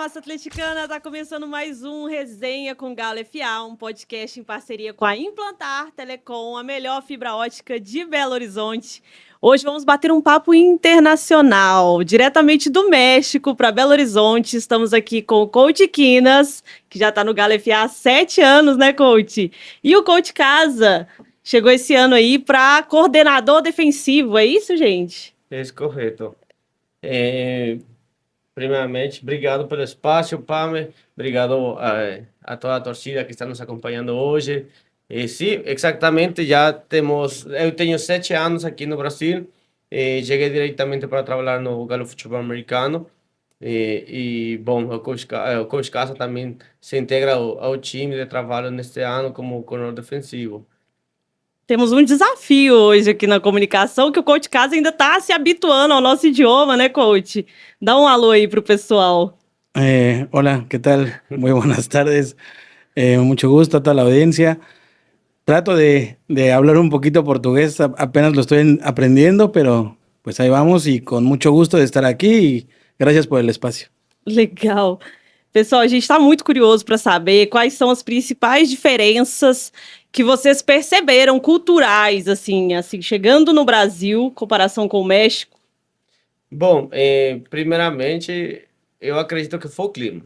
massa atleticana, tá começando mais um Resenha com Galo FA, um podcast em parceria com a Implantar Telecom, a melhor fibra ótica de Belo Horizonte. Hoje vamos bater um papo internacional, diretamente do México para Belo Horizonte. Estamos aqui com o Coach Quinas, que já tá no Galo FA há 7 anos, né, Coach? E o Coach Casa chegou esse ano aí para coordenador defensivo, é isso, gente? É correto. Primeiramente, obrigado pelo espaço, Pame. Obrigado a toda a torcida que está nos acompanhando hoje. Sim, exatamente, eu tenho 7 anos aqui no Brasil. Cheguei diretamente para trabalhar no Galo Futebol Americano. Bom, o Coach Casa também se integra ao time de trabalho neste ano como coordenador defensivo. Temos um desafio hoje aqui na comunicação, que o Coach Casa ainda está se habituando ao nosso idioma, né, Coach? Dá um alô aí para o pessoal. Hola, ¿qué tal? Muy buenas tardes. Mucho gusto a toda la audiencia. Trato de hablar un poquito portugués, apenas lo estoy aprendiendo, pero pues ahí vamos y con mucho gusto de estar aquí y gracias por el espacio. Legal. Pessoal, a gente está muito curioso para saber quais são as principais diferenças que vocês perceberam culturais, assim, chegando no Brasil, em comparação com o México. Bom, primeiramente, eu acredito que foi o clima.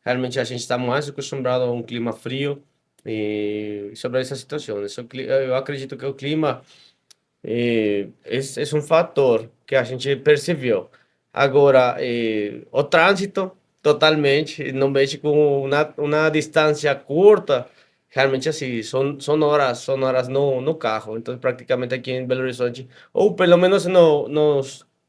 Realmente a gente está mais acostumado a um clima frio sobre essa situação. Eu acredito que o clima é um fator que a gente percebeu. Agora, o trânsito, totalmente, no México, uma distância curta, realmente assim, são horas no carro. Então, praticamente aqui em Belo Horizonte, ou pelo menos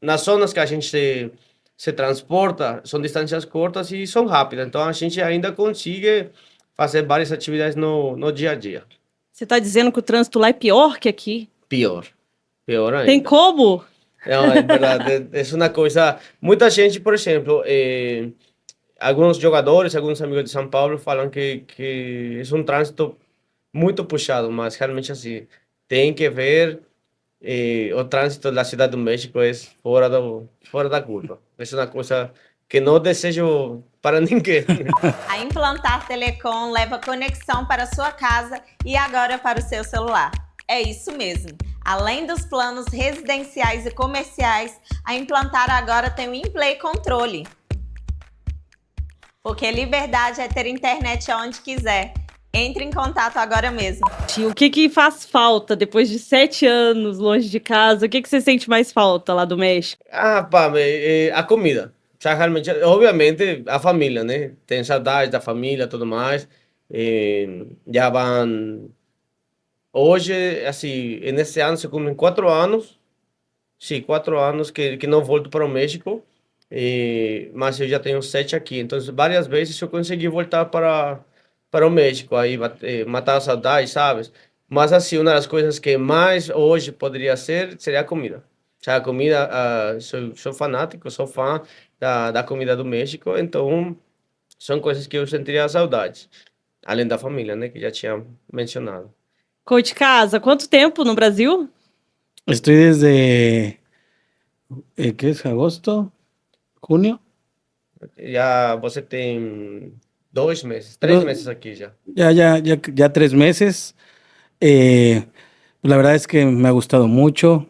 nas zonas que a gente se transporta, são distâncias curtas e são rápidas. Então, a gente ainda consegue fazer várias atividades no dia a dia. Você está dizendo que o trânsito lá é pior que aqui? Pior ainda. Tem como? Não, é verdade, é uma coisa... Muita gente, por exemplo, alguns jogadores, alguns amigos de São Paulo falam que é um trânsito muito puxado, mas realmente assim, tem que ver o trânsito da Cidade do México é fora da curva. É uma coisa que não desejo para ninguém. A Implantar Telecom leva conexão para a sua casa e agora para o seu celular. É isso mesmo. Além dos planos residenciais e comerciais, a Implantar agora tem o InPlay Controle. Porque liberdade é ter internet onde quiser. Entre em contato agora mesmo. O que faz falta depois de 7 anos longe de casa? O que você sente mais falta lá do México? A comida. Realmente, obviamente, a família, né? Tem saudade da família e tudo mais. Já vão... Hoje, assim, nesse ano se cumprem 4 anos. Sim, 4 anos que não volto para o México. Mas eu já tenho 7 aqui. Então, várias vezes eu consegui voltar para o México, aí matar a saudade, sabe? Mas assim, uma das coisas que mais hoje poderia ser seria a comida. A comida, sou fanático, sou fã da comida do México, então são coisas que eu sentiria saudade. Além da família, né, que já tinha mencionado. Coach Casa, quanto tempo no Brasil? Estoy desde, ¿qué es? ¿Agosto? ¿Junio? Já você tem 2 meses, 3 meses aquí ya. Ya 3 meses. La verdad es que me ha gustado mucho.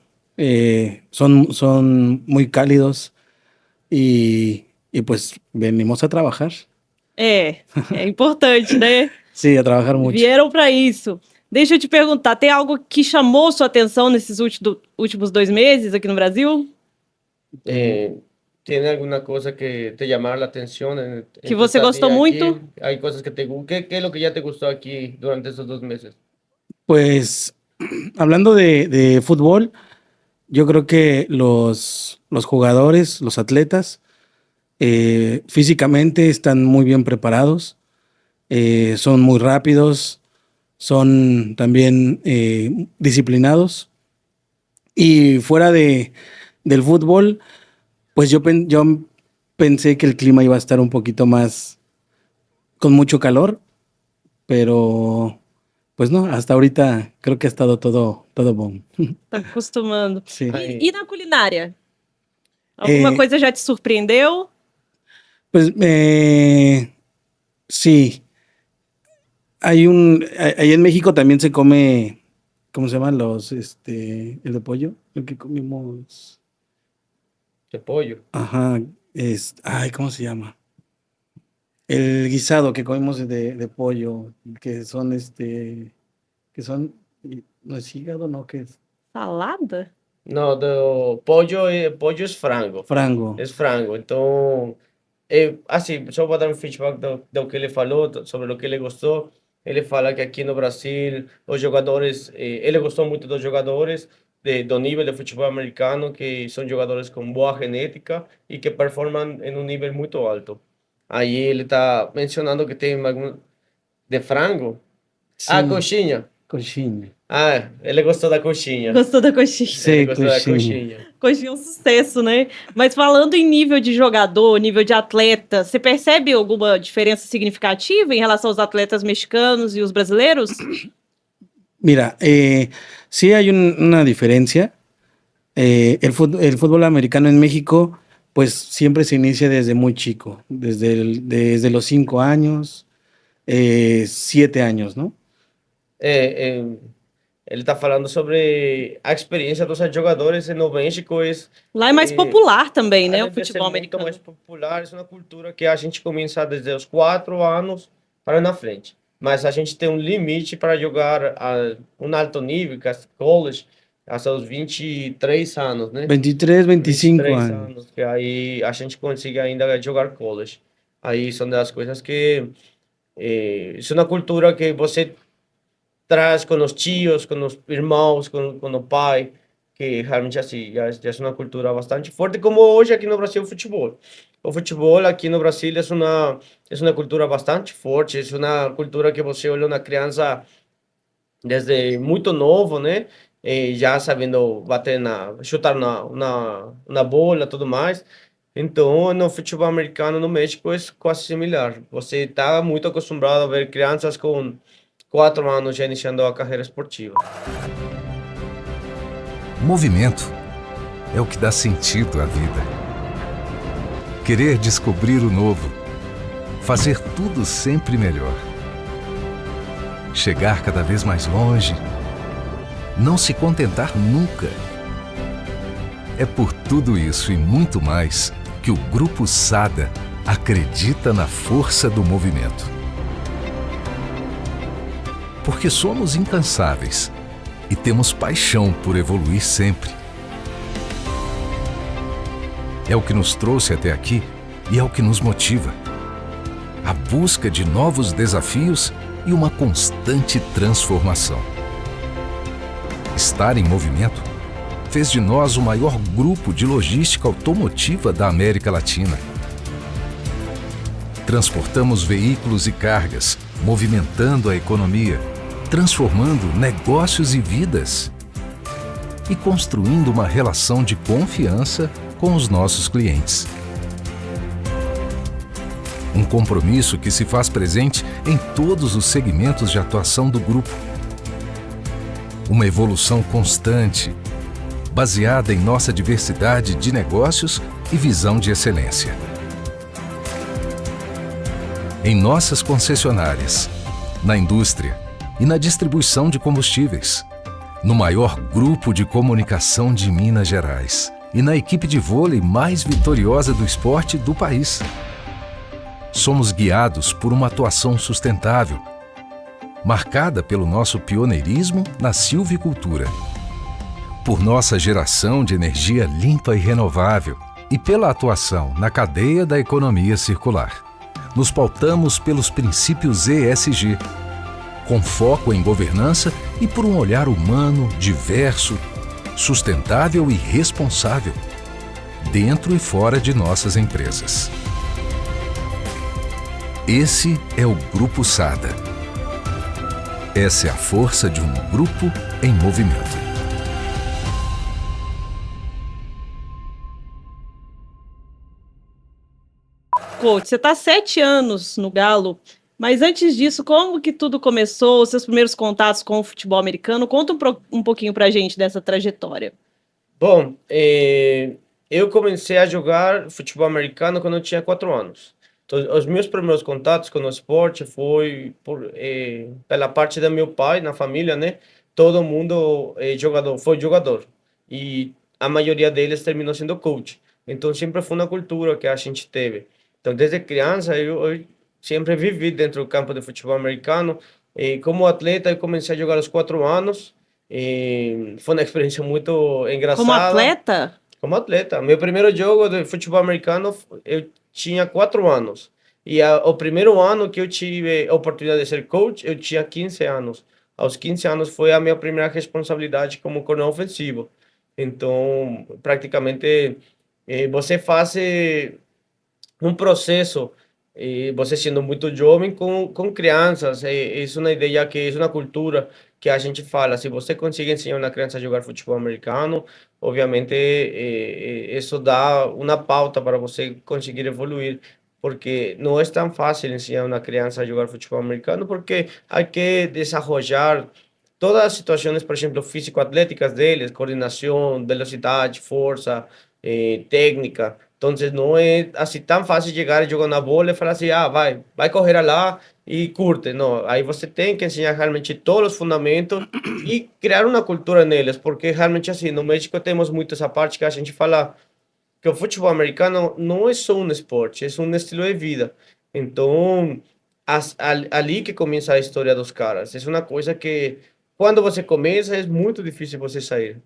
Son muy cálidos y pues venimos a trabajar. É importante, né? Sim, a trabalhar muito. Vieram para isso. Deixa eu te perguntar, tem algo que chamou sua atenção nesses últimos 2 meses aqui no Brasil? ¿Tiene alguna cosa que te llamara la atención? Que você gostou muito? Hay cosas que ¿Qué es lo que ya te gustó aquí durante esos 2 meses? Pues, hablando de fútbol, yo creo que los jugadores, los atletas, físicamente están muy bien preparados, son muy rápidos, son también disciplinados. Y fuera del fútbol, pues yo pensé que el clima iba a estar un poquito más con mucho calor, pero pues no, hasta ahorita creo que ha estado todo bom. Tá acostumando. Sim. E na culinária? Alguma coisa já te surpreendeu? Pues sí, ahí en México también se come, ¿cómo se llaman el de pollo? El que comimos. De pollo. Ajá, ¿cómo se llama? El guisado que comimos de pollo, que son no es hígado, no, ¿qué es? Salada? Não, do pollo, pollo é frango. Frango. É frango. Então, assim, só para dar um feedback do que ele falou, sobre o que ele gostou. Ele fala que aqui no Brasil, os jogadores, ele gostou muito dos jogadores do nível de futebol americano, que são jogadores com boa genética e que performam em um nível muito alto. Aí ele está mencionando que tem algum de frango. Ah, Sim, coxinha. coxinha. Ah, ele gostou da coxinha. Gostou da coxinha? Sim, Ele gostou da coxinha. coxinha. Coxinha é um sucesso, né? Mas falando em nível de jogador, nível de atleta, você percebe alguma diferença significativa em relação aos atletas mexicanos e os brasileiros? Mira, sí hay una diferencia. El fútbol americano en México, pues siempre se inicia desde muy chico, desde los 5 años, 7 años, ¿no? Ele está falando sobre a experiência dos jogadores no México. Lá é mais popular também, né? O Além de ser futebol muito americano. mais popular, é uma cultura que a gente começa desde os 4 anos para na frente. Mas a gente tem um limite para jogar a um alto nível, que é college, até os 23 anos, né? 23, 25 23 anos. que aí a gente consegue ainda jogar college. Aí são das coisas que isso é uma cultura que você traz com os tios, com os irmãos, com o pai, que realmente assim já é uma cultura bastante forte, como hoje aqui no Brasil o futebol. O futebol aqui no Brasil é uma cultura bastante forte, é uma cultura que você olha uma criança desde muito novo, né? Já sabendo bater chutar na bola, tudo mais. Então, no futebol americano no México é quase similar. Você está muito acostumado a ver crianças com 4 anos já iniciando a carreira esportiva. Movimento é o que dá sentido à vida. Querer descobrir o novo, fazer tudo sempre melhor. Chegar cada vez mais longe, não se contentar nunca. É por tudo isso e muito mais que o Grupo Sada acredita na força do movimento. Porque somos incansáveis e temos paixão por evoluir sempre. É o que nos trouxe até aqui e é o que nos motiva. A busca de novos desafios e uma constante transformação. Estar em movimento fez de nós o maior grupo de logística automotiva da América Latina. Transportamos veículos e cargas, movimentando a economia, transformando negócios e vidas e construindo uma relação de confiança com os nossos clientes. Um compromisso que se faz presente em todos os segmentos de atuação do grupo. Uma evolução constante, baseada em nossa diversidade de negócios e visão de excelência. Em nossas concessionárias, na indústria e na distribuição de combustíveis, no maior grupo de comunicação de Minas Gerais e na equipe de vôlei mais vitoriosa do esporte do país. Somos guiados por uma atuação sustentável, marcada pelo nosso pioneirismo na silvicultura, por nossa geração de energia limpa e renovável e pela atuação na cadeia da economia circular. Nos pautamos pelos princípios ESG, com foco em governança e por um olhar humano, diverso, sustentável e responsável, dentro e fora de nossas empresas. Esse é o Grupo Sada. Essa é a força de um grupo em movimento. Coach, você está 7 anos no Galo, mas antes disso, como que tudo começou, os seus primeiros contatos com o futebol americano? Conta um pouquinho pra gente dessa trajetória. Bom, eu comecei a jogar futebol americano quando eu tinha 4 anos. Então, os meus primeiros contatos com o esporte pela parte do meu pai, na família, né? Todo mundo foi jogador. E a maioria deles terminou sendo coach. Então, sempre foi uma cultura que a gente teve. Então, desde criança, eu sempre vivi dentro do campo de futebol americano. E como atleta, eu comecei a jogar aos 4 anos. E foi uma experiência muito engraçada. Como atleta? Como atleta. Meu primeiro jogo de futebol americano, eu tinha 4 anos. E o primeiro ano que eu tive a oportunidade de ser coach, eu tinha 15 anos. Aos 15 anos foi a minha primeira responsabilidade como coordenador ofensivo. Então, praticamente, você faz um processo, você sendo muito jovem, com crianças. É uma ideia que é uma cultura que a gente fala. Se você consegue ensinar uma criança a jogar futebol americano, obviamente, isso dá uma pauta para você conseguir evoluir. Porque não é tão fácil ensinar uma criança a jogar futebol americano, porque há que desenvolver todas as situações, por exemplo, físico-atléticas deles, coordenação, velocidade, força, técnica. Então, não é assim tão fácil chegar e jogar na bola e falar assim, vai correr lá e curte. Não, aí você tem que ensinar realmente todos os fundamentos e criar uma cultura neles, porque realmente assim, no México temos muito essa parte que a gente fala que o futebol americano não é só um esporte, é um estilo de vida. Então, ali que começa a história dos caras. É uma coisa que, quando você começa, é muito difícil você sair.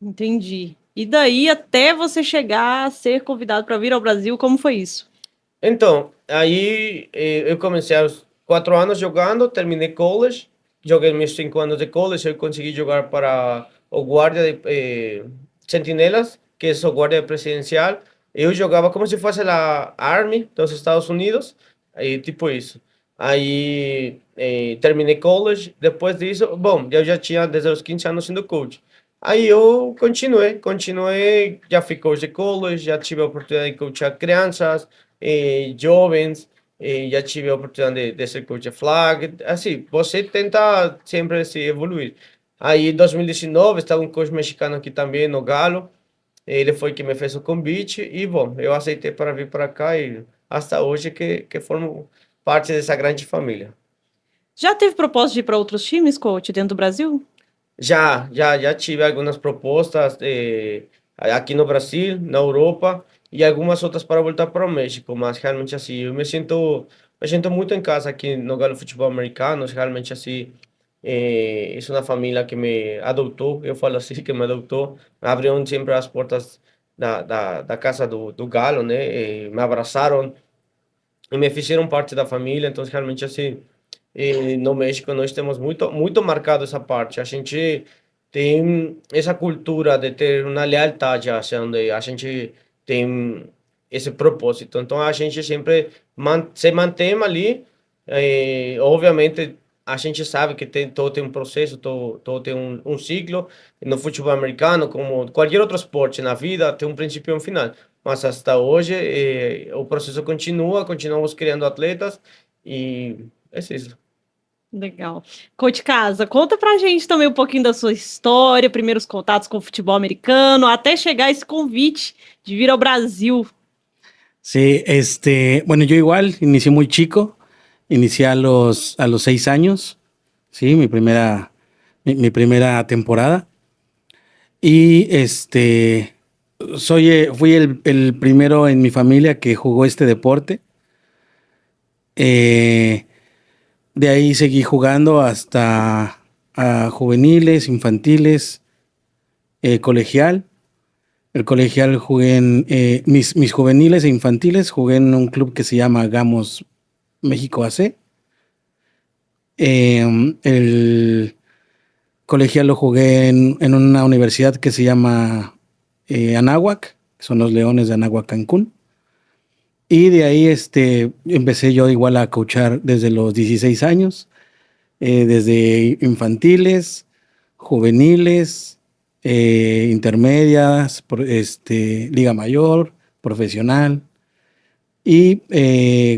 Entendi. E daí até você chegar a ser convidado para vir ao Brasil, como foi isso? Então, aí eu comecei aos 4 anos jogando, terminei college, joguei meus 5 anos de college, eu consegui jogar para o guarda de Sentinelas, que é o guarda presidencial. Eu jogava como se fosse a Army dos Estados Unidos, aí tipo isso. Aí terminei college, depois disso, bom, eu já tinha desde os 15 anos sendo coach. Aí eu continuei, já fui coach de college, já tive a oportunidade de coachar crianças, jovens, já tive a oportunidade de ser coach de flag, assim, você tenta sempre se evoluir. Aí em 2019 estava um coach mexicano aqui também no Galo, ele foi que me fez o convite e, bom, eu aceitei para vir para cá e até hoje que formo parte dessa grande família. Já teve propósito de ir para outros times, coach, dentro do Brasil? Já tive algumas propostas aqui no Brasil, na Europa e algumas outras para voltar para o México, mas realmente assim, eu me sinto muito em casa aqui no Galo Futebol Americano, realmente assim, é uma família que me adotou, eu falo assim, que me adotou, abriram sempre as portas da casa do Galo, né, me abraçaram e me fizeram parte da família, então realmente assim, no México nós temos muito marcado essa parte. A gente tem essa cultura de ter uma lealdade hacia onde a gente tem esse propósito. Então a gente sempre se mantém ali. Obviamente a gente sabe que todo tem um processo, todo tem um ciclo. No futebol americano, como qualquer outro esporte na vida, tem um princípio e um final. Mas até hoje o processo continua, continuamos criando atletas e é isso. Legal. Coach Casa, conta pra gente também um pouquinho da sua história, primeiros contatos com o futebol americano, até chegar esse convite de vir ao Brasil. Sí, bueno, yo igual inicié muy chico, inicié a los 6 años, sí, mi primera temporada. Y fui el primero en mi familia que jugó este deporte. De ahí seguí jugando hasta juveniles, infantiles, colegial. El colegial jugué en mis juveniles e infantiles, jugué en un club que se llama Gamos México AC. El colegial lo jugué en una universidad que se llama Anáhuac, que son los Leones de Anáhuac, Cancún. Y de ahí empecé yo igual a coachar desde los 16 años, desde infantiles, juveniles, intermedias, liga mayor, profesional. Y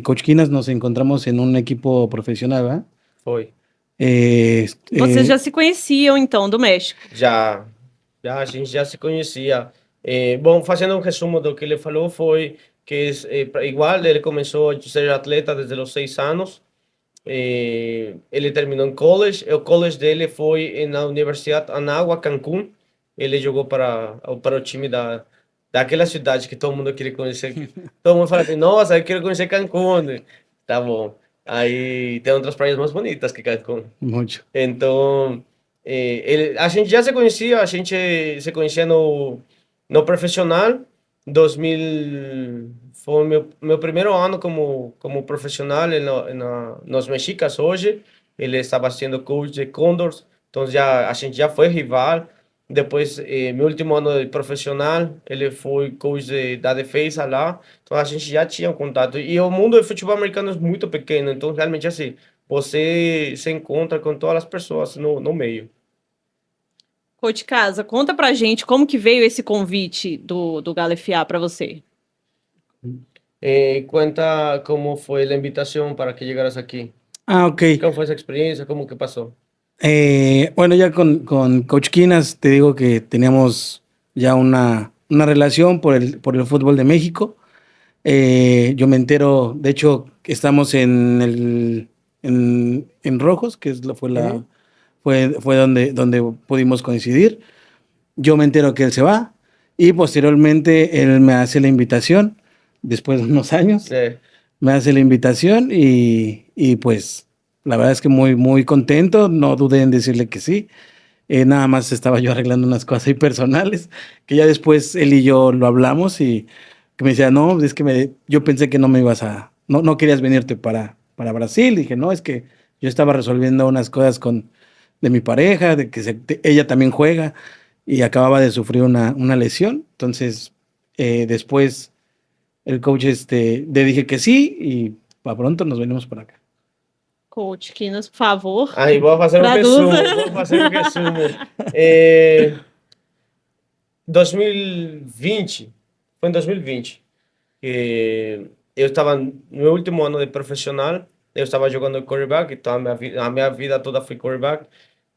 Coach Quinas nos encontramos en un equipo profesional, ¿verdad? Foi. Vocês já se conheciam, então, do México? A gente já se conhecia. Bom, fazendo um resumo do que ele falou, foi que é igual, ele começou a ser atleta desde os 6 anos. Ele terminou em college. O college dele foi na Universidade Anáhuac, Cancún. Ele jogou para o time daquela cidade que todo mundo queria conhecer. Todo mundo fala assim, nossa, eu quero conhecer Cancún. Tá bom. Aí tem outras praias mais bonitas que Cancún. Mucho. Então, a gente já se conhecia, a gente se conhecia no profissional. 2000 foi meu primeiro ano como profissional nos Mexicas hoje. Ele estava sendo coach de Condors, então a gente já foi rival. Depois, meu último ano de profissional, ele foi coach da defesa lá. Então a gente já tinha um contato. E o mundo do futebol americano é muito pequeno, então realmente assim, você se encontra com todas as pessoas no meio. Coach Casa, conta pra gente como que veio esse convite do Galo FA para você. Cuenta cómo fue la invitación para que llegaras aquí. Ah, ok. ¿Cómo fue esa experiencia? ¿Cómo que pasó? Bueno, ya con Coach Quinas te digo que teníamos ya una relación por el fútbol de México. Yo me entero, de hecho, estamos en Rojos, que Ujú. fue donde pudimos coincidir. Yo me entero que él se va y posteriormente él me hace la invitación, después de unos años, Sí. me hace la invitación y pues la verdad es que muy, muy contento, no dudé en decirle que sí. Nada más estaba yo arreglando unas cosas ahí personales, que ya después él y yo lo hablamos y que me decía, no, es que yo pensé que no me ibas no querías venirte para Brasil. Dije, no, es que yo estaba resolviendo unas cosas de mi pareja, de que ella también juega y acababa de sufrir una lesión. Entonces, después el coach le dije que sí y para pronto nos venimos para acá. Coach Quinas, por favor. Aí, vou fazer um Traduza. resumo. Vou fazer um resumo. É, 2020, foi em 2020, que eu estava no meu último ano de profissional, eu estava jogando quarterback, então a minha vida toda foi quarterback.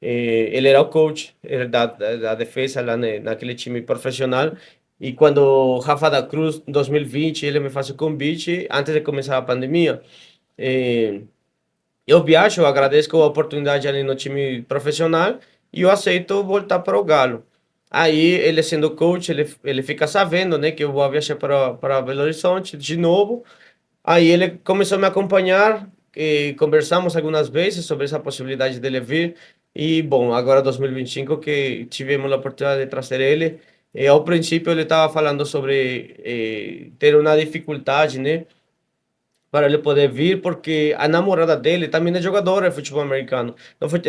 Ele era o coach, era da defesa lá naquele time profissional. E quando o Rafa da Cruz, em 2020, ele me faz o convite, antes de começar a pandemia. Eh, eu viajo, eu agradeço a oportunidade ali no time profissional e eu aceito voltar para o Galo. Aí, ele sendo coach, ele fica sabendo, né, que eu vou viajar para Belo Horizonte de novo. Aí ele começou a me acompanhar, conversamos algumas vezes sobre essa possibilidade dele vir. E, bom, agora 2025 que tivemos a oportunidade de trazer ele. Ao princípio ele estava falando sobre ter uma dificuldade, né, para ele poder vir, porque a namorada dele também é jogadora de futebol americano.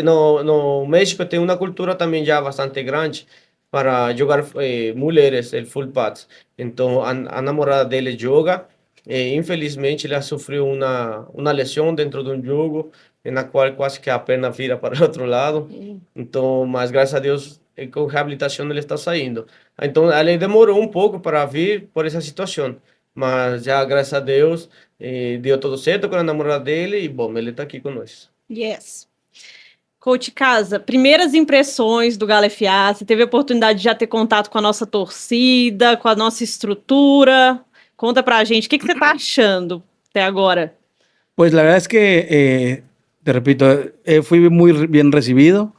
No México tem uma cultura também já bastante grande para jogar mulheres, el full pads. Então, a namorada dele joga. Infelizmente, ele sofreu uma lesão dentro de um jogo, na qual quase que a perna vira para o outro lado. Então, mas graças a Deus, com reabilitação ele está saindo. Então, ele demorou um pouco para vir por essa situação. Mas já, graças a Deus, deu tudo certo com a namorada dele e, bom, ele está aqui conosco. Yes. Coach Casa, primeiras impressões do Galo FA, você teve a oportunidade de já ter contato com a nossa torcida, com a nossa estrutura. Conta pra gente, o que você tá achando até agora? Pues la verdad es que, te repito, fui muy bien recibido.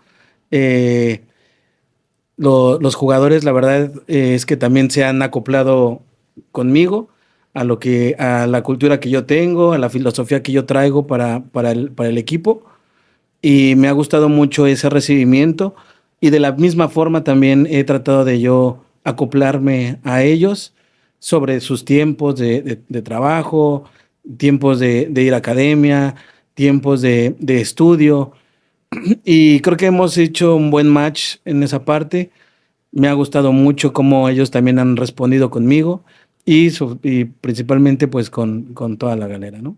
Los jugadores, la verdad es que también se han acoplado conmigo a la cultura que yo tengo, a la filosofía que yo traigo para el equipo. Y me ha gustado mucho ese recibimiento. Y de la misma forma también he tratado de yo acoplarme a ellos sobre sus tiempos de trabajo, tiempos de ir a academia, tiempos de estudio. Y creo que hemos hecho un buen match en esa parte. Me ha gustado mucho cómo ellos también han respondido conmigo y principalmente pues con toda la galera, ¿no?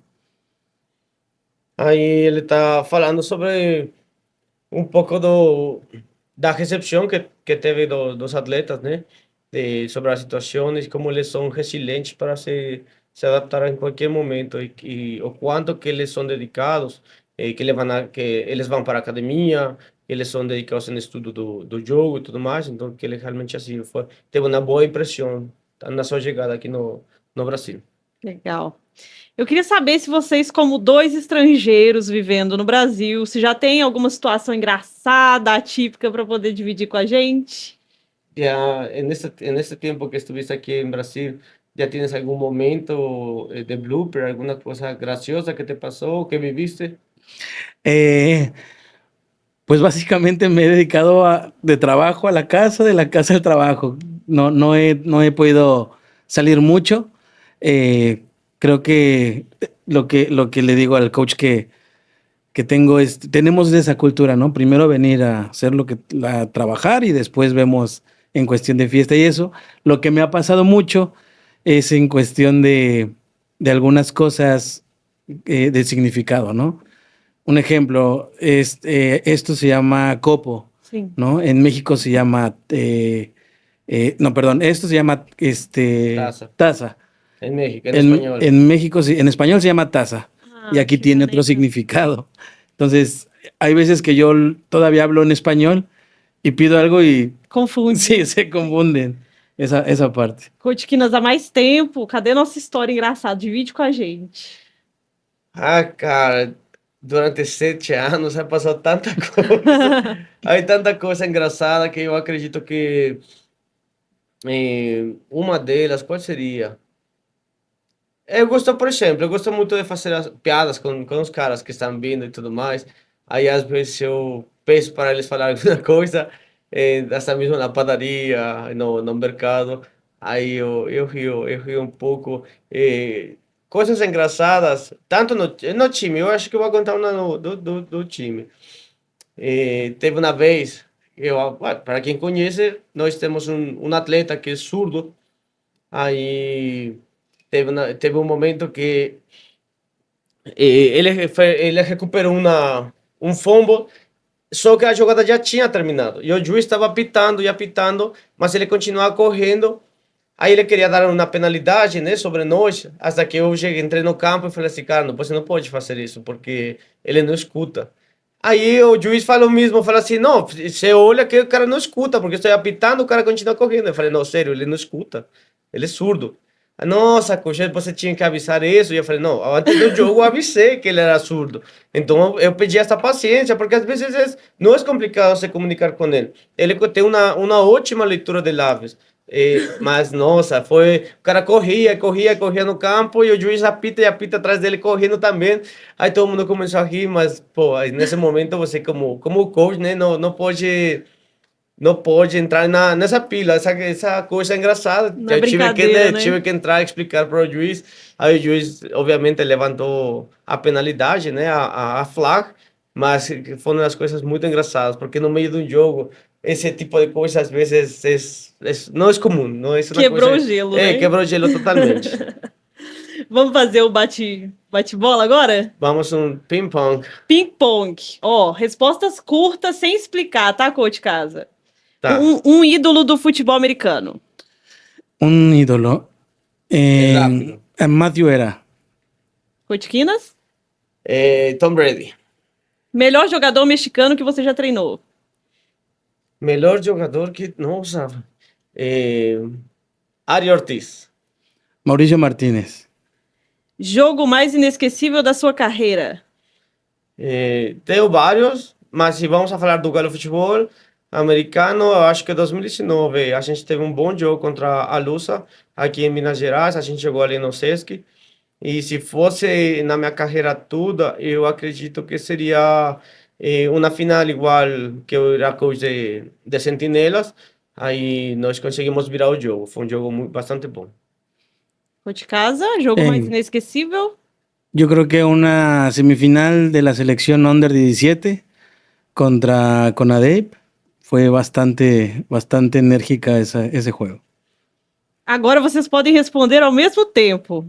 Aí ele está falando sobre um pouco da recepção que teve dos atletas, né? Sobre as situações, como eles são resilientes para se adaptar em qualquer momento e o quanto que eles são dedicados, que eles vão para a academia, que eles são dedicados no estudo do jogo e tudo mais. Então, que ele realmente assim teve uma boa impressão na sua chegada aqui no Brasil. Legal. Eu queria saber se vocês, como dois estrangeiros vivendo no Brasil, se já tem alguma situação engraçada, atípica para poder dividir com a gente? Ya en este tiempo que estuviste aquí en Brasil, ¿ya tienes algún momento de blooper, alguna cosa graciosa que te pasó, que viviste? Eh, pues básicamente me he dedicado de trabajo a la casa, de la casa al trabajo. No he podido salir mucho. Eh, Creo que lo que le digo al coach que tengo tenemos de esa cultura, ¿no? Primero venir a hacer a trabajar y después vemos en cuestión de fiesta y eso. Lo que me ha pasado mucho es en cuestión de algunas cosas de significado, ¿no? Un ejemplo, esto se llama copo, Sim. ¿no? En México se llama, no, perdón, esto se llama taza. En México, en español. En México, en español se llama taza y aquí tiene otro significado. Entonces, hay veces que yo todavía hablo en español y pido algo y Confunde. sí, se confunden esa parte. Coach Quinas, há mais tempo, cadê nossa história engraçada? Divide com a gente. Ah, cara, durante 7 anos já passou tanta coisa. Hay tanta coisa engraçada que eu acredito que uma delas, qual seria? Eu gosto, por exemplo, eu gosto muito de fazer as piadas com os caras que estão vindo e tudo mais. Aí, às vezes, eu peço para eles falar alguma coisa, até mesmo na padaria, no mercado. Aí eu rio um pouco. Coisas engraçadas, tanto no time, eu acho que eu vou contar uma do time. Teve uma vez, para quem conhece, nós temos um atleta que é surdo. Aí teve um momento que ele recuperou um fumble, só que a jogada já tinha terminado. E o juiz estava apitando e apitando, mas ele continuava correndo. Aí ele queria dar uma penalidade, né, sobre nós, até que eu entrei no campo e falei assim, cara, você não pode fazer isso, porque ele não escuta. Aí o juiz falou mesmo, falou assim, não, você olha que o cara não escuta, porque eu estou apitando, o cara continua correndo. Eu falei, não, sério, ele não escuta, ele é surdo. Nossa, coxa, você tinha que avisar isso. E eu falei, não, antes do jogo eu avisei que ele era surdo. Então eu pedi essa paciência, porque às vezes não é complicado se comunicar com ele. Ele tem uma ótima leitura de lábios. Mas, nossa, o cara corria no campo e o juiz apita e apita atrás dele correndo também. Aí todo mundo começou a rir, mas, pô, nesse momento você como coach, né, não pode entrar nessa pila, essa coisa engraçada. Eu tive que entrar e explicar para o juiz. Aí o juiz, obviamente, levantou a penalidade, né, a flag, mas foi uma das coisas muito engraçadas, porque no meio de um jogo, esse tipo de coisa, às vezes, não é comum. Não é quebrou o gelo, né? Quebrou o gelo totalmente. Vamos fazer o bate-bola agora? Vamos ping-pong. Ping-pong. Ó, respostas curtas, sem explicar, tá, coach Casa? Tá. Um ídolo do futebol americano. Un ídolo. Rápido. Matthew Era. Coach Quinas? Tom Brady. Melhor jogador mexicano que você já treinou. Melhor jogador que... Nossa. Ari Ortiz. Mauricio Martínez. Jogo mais inesquecível da sua carreira. Tenho vários, mas se vamos a falar do Galo Futebol americano, eu acho que 2019 a gente teve um bom jogo contra a Lusa aqui em Minas Gerais, a gente jogou ali no Sesc. E se fosse na minha carreira toda, eu acredito que seria uma final igual que eu era coach de Sentinelas. Aí nós conseguimos virar o jogo. Foi um jogo bastante bom. Coach Casa, jogo mais inesquecível. Yo creo que una semifinal de la selección Under 17 contra Conadep fue bastante enérgica ese juego. Agora vocês podem responder ao mesmo tempo.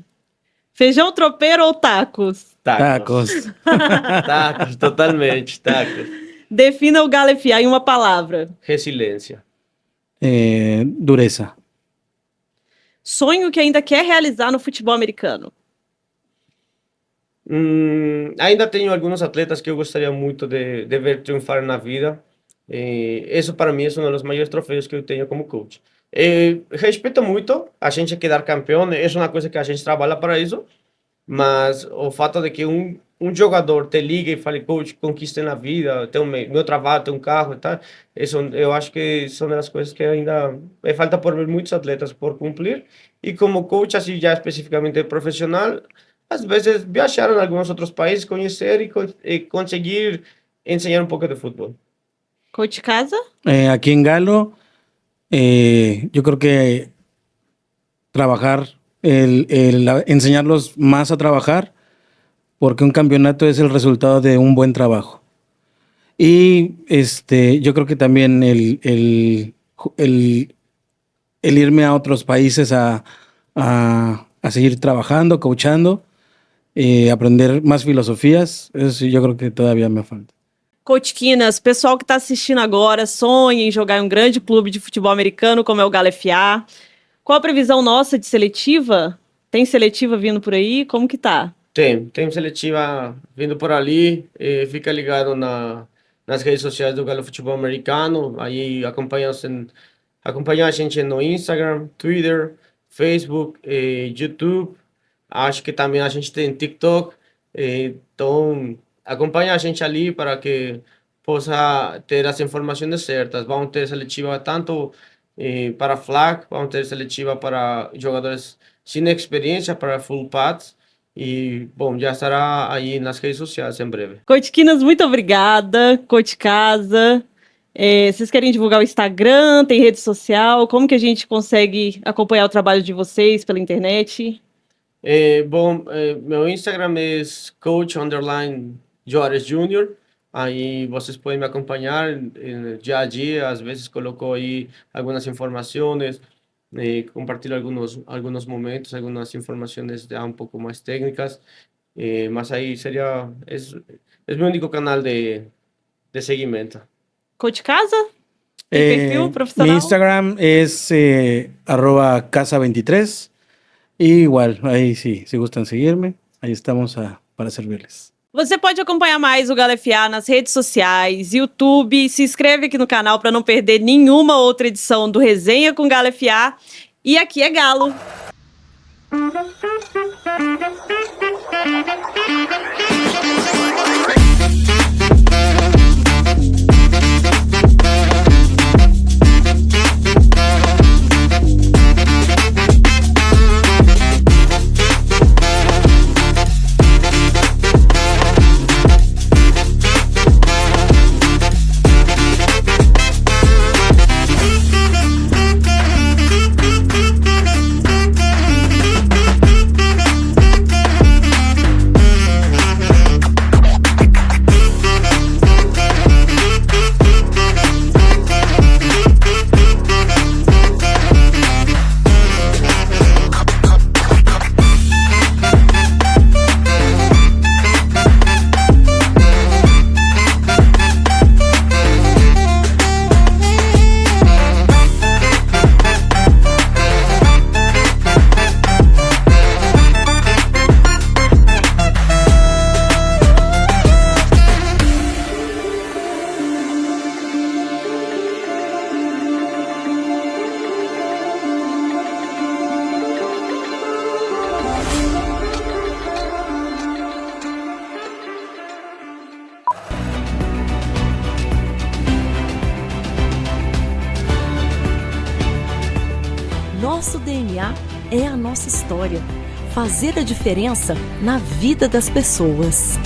Feijão tropeiro ou tacos? Tacos. Tacos, totalmente, tacos. Defina o Galo FA em uma palavra. Resiliência. Dureza. Sonho que ainda quer realizar no futebol americano. Ainda tenho alguns atletas que eu gostaria muito de ver triunfar na vida. Isso para mim é um dos maiores troféus que eu tenho como coach. Respeito muito, a gente quer dar campeão, é uma coisa que a gente trabalha para isso, mas o fato de que um jogador te liga e fale, coach, conquistei na vida, tenho meu trabalho, tenho um carro e tal, isso eu acho que são das coisas que ainda falta por ver muitos atletas por cumprir, e como coach, assim, já especificamente profissional, às vezes viajar em alguns outros países, conhecer e conseguir enseñar un poco de fútbol. Coach Casa? Aquí en Galo, yo creo que trabajar, enseñarlos más a trabajar, porque un campeonato es el resultado de un buen trabajo. Y yo creo que también el irme a otros países a seguir trabajando, coachando, aprender más filosofías, eso yo creo que todavía me falta. Coach Quinas, pessoal que está assistindo agora, sonha em jogar em um grande clube de futebol americano como é o Galo FA. Qual a previsão nossa de seletiva? Tem seletiva vindo por aí? Como que tá? Tem seletiva vindo por ali. Fica ligado nas redes sociais do Galo Futebol Americano. Aí acompanha a gente no Instagram, Twitter, Facebook, YouTube. Acho que também a gente tem TikTok. Então, acompanha a gente ali para que possa ter as informações certas. Vamos ter seletiva tanto para flag, vamos ter seletiva para jogadores sem experiência, para full pads. E, bom, já estará aí nas redes sociais em breve. Coach Quinas, muito obrigada. Coach Casa, vocês querem divulgar o Instagram? Tem rede social? Como que a gente consegue acompanhar o trabalho de vocês pela internet? Meu Instagram é coach_Juarez Jr. Aí vocês podem me acompanhar dia a dia. Às vezes coloco aí algumas informações, compartilho alguns momentos, algumas informações já um pouco mais técnicas. Mas aí é meu único canal de seguimento. Coach Casa? Tem perfil profissional? Mi Instagram es @casa23. Y igual, ahí sí, si gustan seguirme, ahí estamos para servirles. Você pode acompanhar mais o Galo FA nas redes sociais, YouTube, se inscreve aqui no canal para não perder nenhuma outra edição do Resenha com Galo FA. E aqui é Galo! Nosso DNA é a nossa história. Fazer a diferença na vida das pessoas.